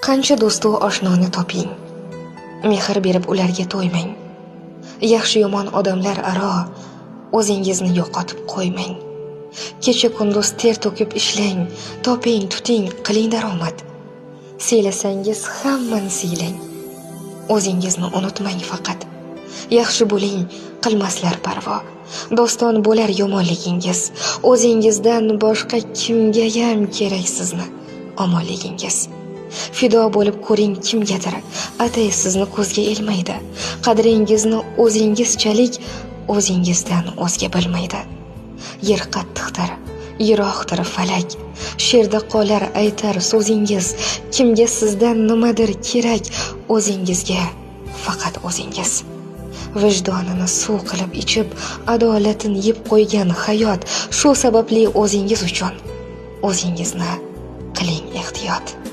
Qancha do'stu oshnoni toping, mehr berib ularga to'ymang. Yaxshi yomon odamlar aro o'zingizni yo'qotib qo'ymang. Kecha kunduz ter to'kib ishlang, toping, tuting, qiling daromad. Siylasangiz hammani siylang. O'zingizni unutmang faqat. Yaxshi bo'ling, qilmaslar parvo. Doston bo'lar yomonligingiz. O'zingizdan boshqa kimga ham kerak sizni omonligingiz. Fido bo'lib ko'ring kimgadir, atay sizni ko'zga ilmaydi. Qadringizni o'zingizchalik o'zingizdan o'zga bilmaydi. Yer qattiqdir, yiroqdir falak. She'rda qolar aytar so'zingiz. Kimga sizdan nimadir kerak, o'zingizga faqat o'zingiz. Vijdonini suv qilib ichib, adolatini yeb qo'ygan hayot. Shu sababli o'zingiz uchun o'zingizni qiling ehtiyot.